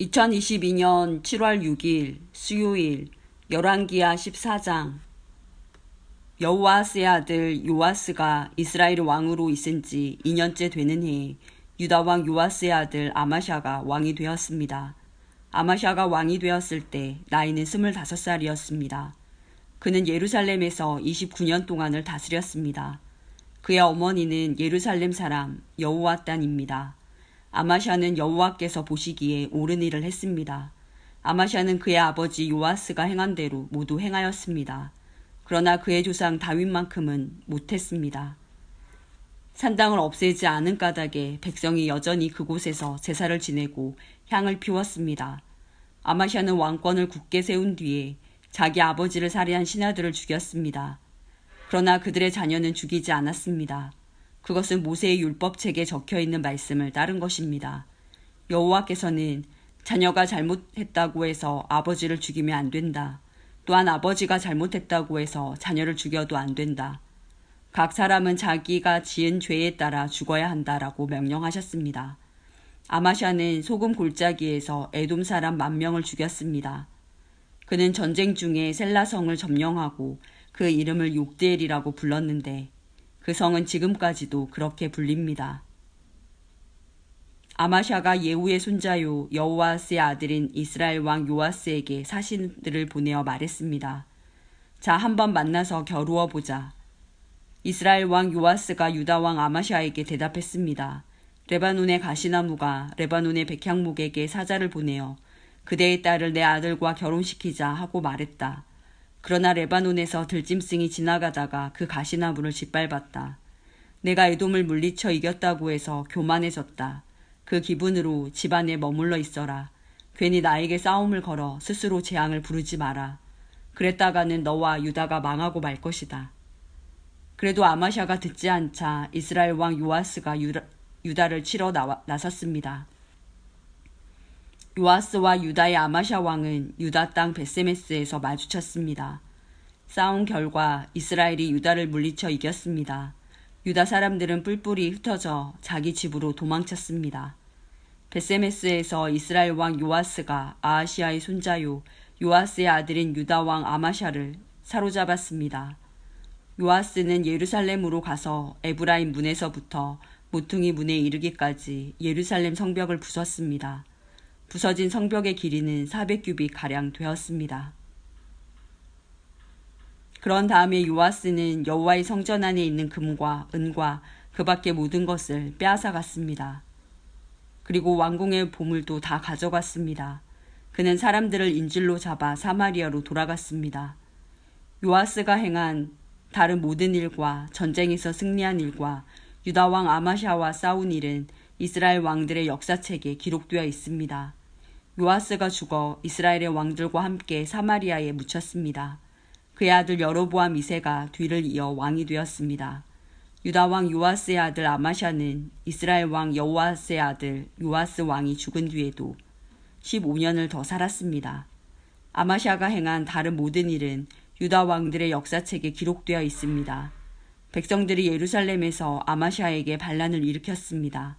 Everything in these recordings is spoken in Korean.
2022년 7월 6일 수요일 열왕기하 14장. 여호아스의 아들 요아스가 이스라엘 왕으로 있은 지 2년째 되는 해에 유다 왕 요아스의 아들 아마샤가 왕이 되었습니다. 아마샤가 왕이 되었을 때 나이는 25살이었습니다. 그는 예루살렘에서 29년 동안을 다스렸습니다. 그의 어머니는 예루살렘 사람 여호아단입니다. 아마샤는 여호와께서 보시기에 옳은 일을 했습니다. 아마샤는 그의 아버지 요아스가 행한 대로 모두 행하였습니다. 그러나 그의 조상 다윗만큼은 못했습니다. 산당을 없애지 않은 까닭에 백성이 여전히 그곳에서 제사를 지내고 향을 피웠습니다. 아마샤는 왕권을 굳게 세운 뒤에 자기 아버지를 살해한 신하들을 죽였습니다. 그러나 그들의 자녀는 죽이지 않았습니다. 그것은 모세의 율법책에 적혀있는 말씀을 따른 것입니다. 여호와께서는 자녀가 잘못했다고 해서 아버지를 죽이면 안 된다. 또한 아버지가 잘못했다고 해서 자녀를 죽여도 안 된다. 각 사람은 자기가 지은 죄에 따라 죽어야 한다라고 명령하셨습니다. 아마샤는 소금 골짜기에서 에돔 사람 10,000명을 죽였습니다. 그는 전쟁 중에 셀라성을 점령하고 그 이름을 욕드엘이라고 불렀는데 그 성은 지금까지도 그렇게 불립니다. 아마샤가 예후의 손자요 여호아스의 아들인 이스라엘 왕 요아스에게 사신들을 보내어 말했습니다. 자, 한번 만나서 겨루어 보자. 이스라엘 왕 요아스가 유다 왕 아마샤에게 대답했습니다. 레바논의 가시나무가 레바논의 백향목에게 사자를 보내어 그대의 딸을 내 아들과 결혼시키자 하고 말했다. 그러나 레바논에서 들짐승이 지나가다가 그 가시나무를 짓밟았다. 내가 에돔을 물리쳐 이겼다고 해서 교만해졌다. 그 기분으로 집안에 머물러 있어라. 괜히 나에게 싸움을 걸어 스스로 재앙을 부르지 마라. 그랬다가는 너와 유다가 망하고 말 것이다. 그래도 아마샤가 듣지 않자 이스라엘 왕 요아스가 유다를 치러 나섰습니다. 요아스와 유다의 아마샤 왕은 유다 땅 벳세메스에서 마주쳤습니다. 싸운 결과 이스라엘이 유다를 물리쳐 이겼습니다. 유다 사람들은 뿔뿔이 흩어져 자기 집으로 도망쳤습니다. 벳세메스에서 이스라엘 왕 요아스가 아하시아의 손자요 요아스의 아들인 유다 왕 아마샤를 사로잡았습니다. 요아스는 예루살렘으로 가서 에브라임 문에서부터 모퉁이 문에 이르기까지 예루살렘 성벽을 부쉈습니다. 부서진 성벽의 길이는 400규빗가량 되었습니다. 그런 다음에 요아스는 여호와의 성전 안에 있는 금과 은과 그 밖의 모든 것을 빼앗아갔습니다. 그리고 왕궁의 보물도 다 가져갔습니다. 그는 사람들을 인질로 잡아 사마리아로 돌아갔습니다. 요아스가 행한 다른 모든 일과 전쟁에서 승리한 일과 유다 왕 아마샤와 싸운 일은 이스라엘 왕들의 역사책에 기록되어 있습니다. 요아스가 죽어 이스라엘의 왕들과 함께 사마리아에 묻혔습니다. 그의 아들 여로보암 2세가 뒤를 이어 왕이 되었습니다. 유다 왕 요아스의 아들 아마샤는 이스라엘 왕 여호아스의 아들 요아스 왕이 죽은 뒤에도 15년을 더 살았습니다. 아마샤가 행한 다른 모든 일은 유다 왕들의 역사책에 기록되어 있습니다. 백성들이 예루살렘에서 아마샤에게 반란을 일으켰습니다.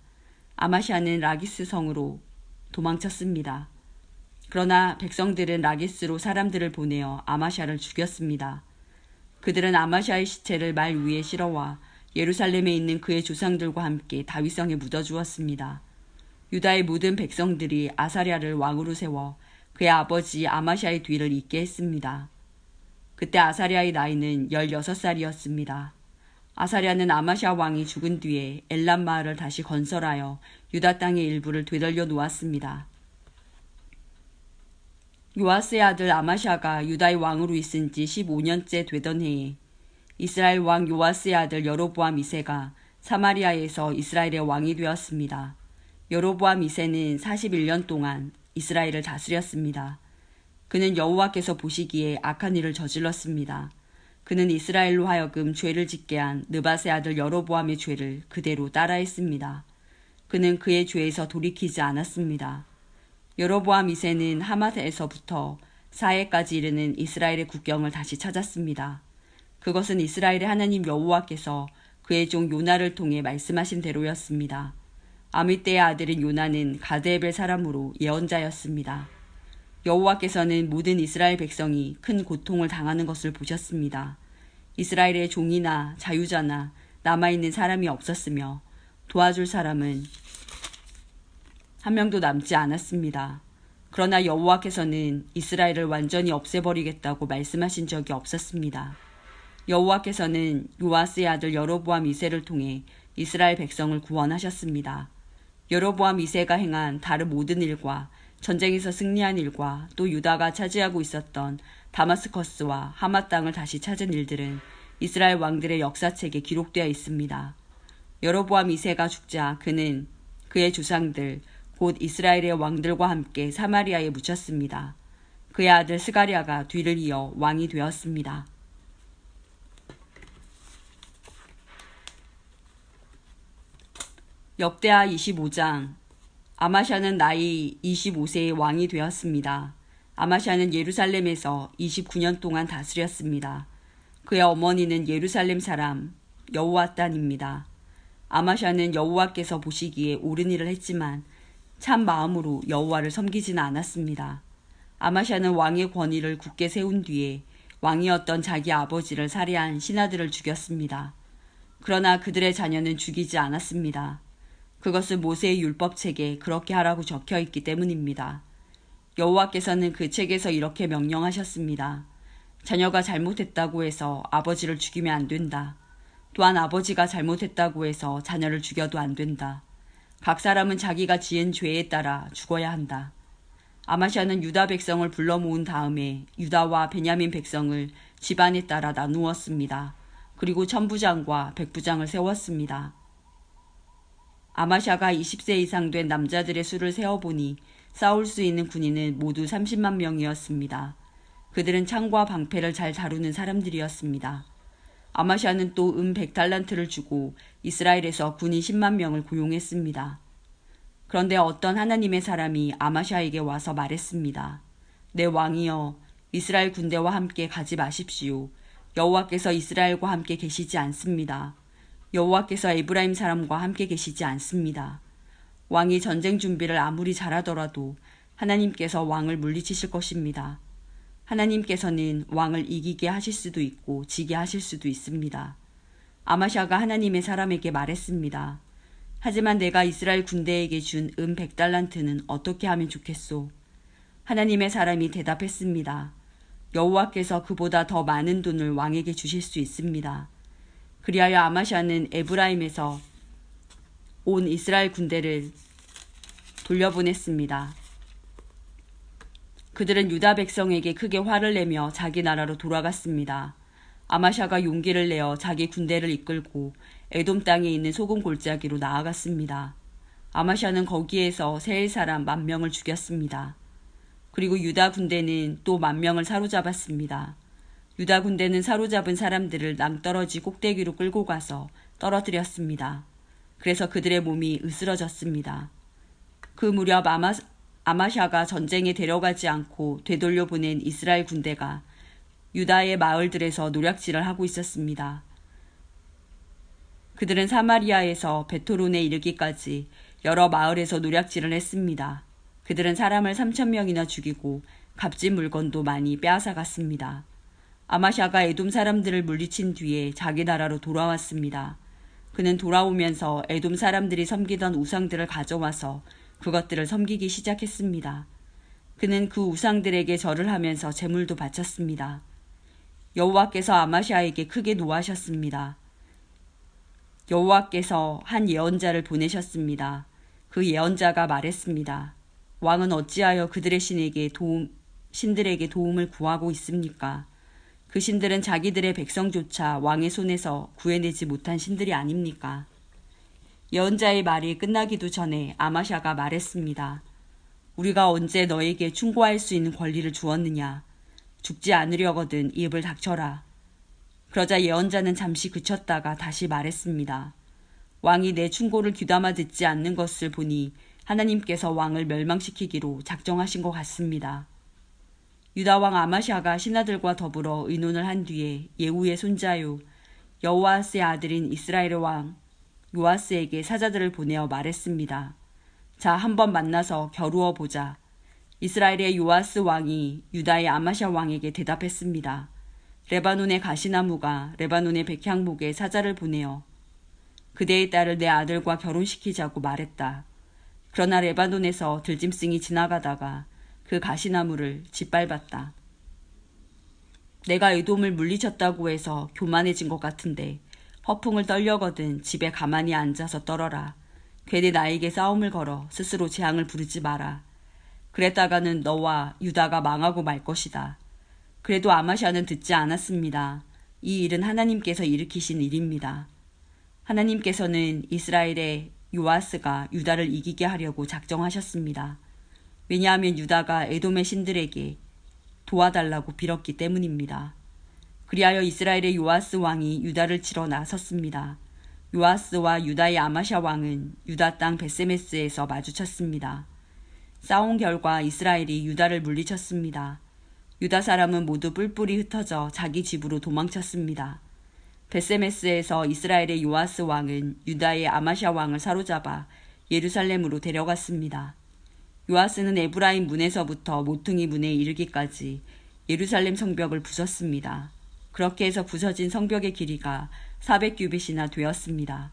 아마샤는 라기스 성으로 도망쳤습니다. 그러나 백성들은 라기스로 사람들을 보내어 아마샤를 죽였습니다. 그들은 아마샤의 시체를 말 위에 실어와 예루살렘에 있는 그의 조상들과 함께 다윗성에 묻어주었습니다. 유다의 모든 백성들이 아사랴를 왕으로 세워 그의 아버지 아마샤의 뒤를 잇게 했습니다. 그때 아사랴의 나이는 16살이었습니다. 아사랴는 아마샤 왕이 죽은 뒤에 엘람 마을을 다시 건설하여 유다 땅의 일부를 되돌려 놓았습니다. 요아스의 아들 아마샤가 유다의 왕으로 있은 지 15년째 되던 해에 이스라엘 왕 요아스의 아들 여로보암 2세가 사마리아에서 이스라엘의 왕이 되었습니다. 여로보암 2세는 41년 동안 이스라엘을 다스렸습니다. 그는 여호와께서 보시기에 악한 일을 저질렀습니다. 그는 이스라엘로 하여금 죄를 짓게 한 느밧의 아들 여로보암의 죄를 그대로 따라했습니다. 그는 그의 죄에서 돌이키지 않았습니다. 여로보암 2세는 하맛에서부터 사해까지 이르는 이스라엘의 국경을 다시 찾았습니다. 그것은 이스라엘의 하나님 여호와께서 그의 종 요나를 통해 말씀하신 대로였습니다. 아미떼의 아들인 요나는 가데벨 사람으로 예언자였습니다. 여호와께서는 모든 이스라엘 백성이 큰 고통을 당하는 것을 보셨습니다. 이스라엘의 종이나 자유자나 남아있는 사람이 없었으며 도와줄 사람은 한 명도 남지 않았습니다. 그러나 여호와께서는 이스라엘을 완전히 없애버리겠다고 말씀하신 적이 없었습니다. 여호와께서는 요아스의 아들 여로보암 2세를 통해 이스라엘 백성을 구원하셨습니다. 여로보암 2세가 행한 다른 모든 일과 전쟁에서 승리한 일과 또 유다가 차지하고 있었던 다마스커스와 하맛 땅을 다시 찾은 일들은 이스라엘 왕들의 역사책에 기록되어 있습니다. 여로보암 2세가 죽자 그는 그의 조상들 곧 이스라엘의 왕들과 함께 사마리아에 묻혔습니다. 그의 아들 스가랴가 뒤를 이어 왕이 되었습니다. 역대하 25장. 아마샤는 나이 25세의 왕이 되었습니다. 아마샤는 예루살렘에서 29년 동안 다스렸습니다. 그의 어머니는 예루살렘 사람 여호와단입니다. 아마샤는 여호와께서 보시기에 옳은 일을 했지만 참 마음으로 여호와를 섬기지는 않았습니다. 아마샤는 왕의 권위를 굳게 세운 뒤에 왕이었던 자기 아버지를 살해한 신하들을 죽였습니다. 그러나 그들의 자녀는 죽이지 않았습니다. 그것은 모세의 율법책에 그렇게 하라고 적혀 있기 때문입니다. 여호와께서는 그 책에서 이렇게 명령하셨습니다. 자녀가 잘못했다고 해서 아버지를 죽이면 안 된다. 또한 아버지가 잘못했다고 해서 자녀를 죽여도 안 된다. 각 사람은 자기가 지은 죄에 따라 죽어야 한다. 아마샤는 유다 백성을 불러 모은 다음에 유다와 베냐민 백성을 집안에 따라 나누었습니다. 그리고 천부장과 백부장을 세웠습니다. 아마샤가 20세 이상 된 남자들의 수를 세어보니 싸울 수 있는 군인은 모두 30만 명이었습니다. 그들은 창과 방패를 잘 다루는 사람들이었습니다. 아마샤는 또 100달란트를 주고 이스라엘에서 군인 10만 명을 고용했습니다. 그런데 어떤 하나님의 사람이 아마샤에게 와서 말했습니다. 내 왕이여, 이스라엘 군대와 함께 가지 마십시오. 여호와께서 이스라엘과 함께 계시지 않습니다. 여호와께서 에브라임 사람과 함께 계시지 않습니다. 왕이 전쟁 준비를 아무리 잘하더라도 하나님께서 왕을 물리치실 것입니다. 하나님께서는 왕을 이기게 하실 수도 있고 지게 하실 수도 있습니다. 아마샤가 하나님의 사람에게 말했습니다. 하지만 내가 이스라엘 군대에게 준 100달란트는 어떻게 하면 좋겠소? 하나님의 사람이 대답했습니다. 여호와께서 그보다 더 많은 돈을 왕에게 주실 수 있습니다. 그리하여 아마샤는 에브라임에서 온 이스라엘 군대를 돌려보냈습니다. 그들은 유다 백성에게 크게 화를 내며 자기 나라로 돌아갔습니다. 아마샤가 용기를 내어 자기 군대를 이끌고 에돔 땅에 있는 소금 골짜기로 나아갔습니다. 아마샤는 거기에서 세일 사람 10,000명을 죽였습니다. 그리고 유다 군대는 또 10,000명을 사로잡았습니다. 유다 군대는 사로잡은 사람들을 낭떠러지 꼭대기로 끌고 가서 떨어뜨렸습니다. 그래서 그들의 몸이 으스러졌습니다. 그 무렵 아마샤가 전쟁에 데려가지 않고 되돌려 보낸 이스라엘 군대가 유다의 마을들에서 노략질을 하고 있었습니다. 그들은 사마리아에서 베토론에 이르기까지 여러 마을에서 노략질을 했습니다. 그들은 사람을 3,000명이나 죽이고 값진 물건도 많이 빼앗아갔습니다. 아마샤가 에돔 사람들을 물리친 뒤에 자기 나라로 돌아왔습니다. 그는 돌아오면서 에돔 사람들이 섬기던 우상들을 가져와서 그것들을 섬기기 시작했습니다. 그는 그 우상들에게 절을 하면서 제물도 바쳤습니다. 여호와께서 아마샤에게 크게 노하셨습니다. 여호와께서 한 예언자를 보내셨습니다. 그 예언자가 말했습니다. 왕은 어찌하여 그들의 신들에게 도움을 구하고 있습니까? 그 신들은 자기들의 백성조차 왕의 손에서 구해내지 못한 신들이 아닙니까? 예언자의 말이 끝나기도 전에 아마샤가 말했습니다. 우리가 언제 너에게 충고할 수 있는 권리를 주었느냐? 죽지 않으려거든 입을 닥쳐라. 그러자 예언자는 잠시 그쳤다가 다시 말했습니다. 왕이 내 충고를 귀담아 듣지 않는 것을 보니 하나님께서 왕을 멸망시키기로 작정하신 것 같습니다. 유다 왕 아마샤가 신하들과 더불어 의논을 한 뒤에 예후의 손자요 여호아스의 아들인 이스라엘의 왕 요아스에게 사자들을 보내어 말했습니다. 자, 한번 만나서 겨루어 보자. 이스라엘의 요아스 왕이 유다의 아마샤 왕에게 대답했습니다. 레바논의 가시나무가 레바논의 백향목에 사자를 보내어 그대의 딸을 내 아들과 결혼시키자고 말했다. 그러나 레바논에서 들짐승이 지나가다가 그 가시나무를 짓밟았다. 내가 에돔을 물리쳤다고 해서 교만해진 것 같은데 허풍을 떨려거든 집에 가만히 앉아서 떨어라. 괜히 나에게 싸움을 걸어 스스로 재앙을 부르지 마라. 그랬다가는 너와 유다가 망하고 말 것이다. 그래도 아마샤는 듣지 않았습니다. 이 일은 하나님께서 일으키신 일입니다. 하나님께서는 이스라엘의 요아스가 유다를 이기게 하려고 작정하셨습니다. 왜냐하면 유다가 에돔의 신들에게 도와달라고 빌었기 때문입니다. 그리하여 이스라엘의 요아스 왕이 유다를 치러 나섰습니다. 요아스와 유다의 아마샤 왕은 유다 땅 베세메스에서 마주쳤습니다. 싸운 결과 이스라엘이 유다를 물리쳤습니다. 유다 사람은 모두 뿔뿔이 흩어져 자기 집으로 도망쳤습니다. 베세메스에서 이스라엘의 요아스 왕은 유다의 아마샤 왕을 사로잡아 예루살렘으로 데려갔습니다. 요아스는 에브라임 문에서부터 모퉁이 문에 이르기까지 예루살렘 성벽을 부쉈습니다. 그렇게 해서 부서진 성벽의 길이가 400규빗이나 되었습니다.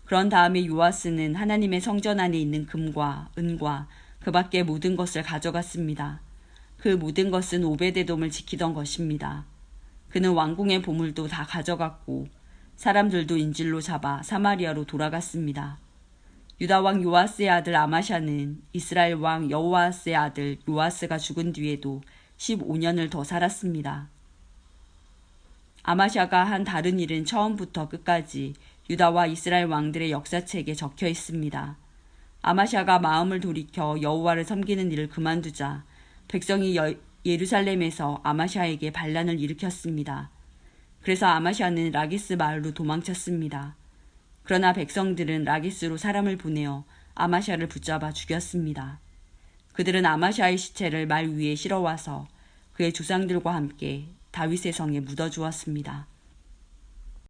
그런 다음에 요아스는 하나님의 성전 안에 있는 금과 은과 그 밖의 모든 것을 가져갔습니다. 그 모든 것은 오베데돔을 지키던 것입니다. 그는 왕궁의 보물도 다 가져갔고 사람들도 인질로 잡아 사마리아로 돌아갔습니다. 유다 왕 요아스의 아들 아마샤는 이스라엘 왕 여호아스의 아들 요아스가 죽은 뒤에도 15년을 더 살았습니다. 아마샤가 한 다른 일은 처음부터 끝까지 유다와 이스라엘 왕들의 역사책에 적혀 있습니다. 아마샤가 마음을 돌이켜 여호와를 섬기는 일을 그만두자 백성이 예루살렘에서 아마샤에게 반란을 일으켰습니다. 그래서 아마샤는 라기스 마을로 도망쳤습니다. 그러나 백성들은 라기스로 사람을 보내어 아마샤를 붙잡아 죽였습니다. 그들은 아마샤의 시체를 말 위에 실어와서 그의 조상들과 함께 다윗의 성에 묻어주었습니다.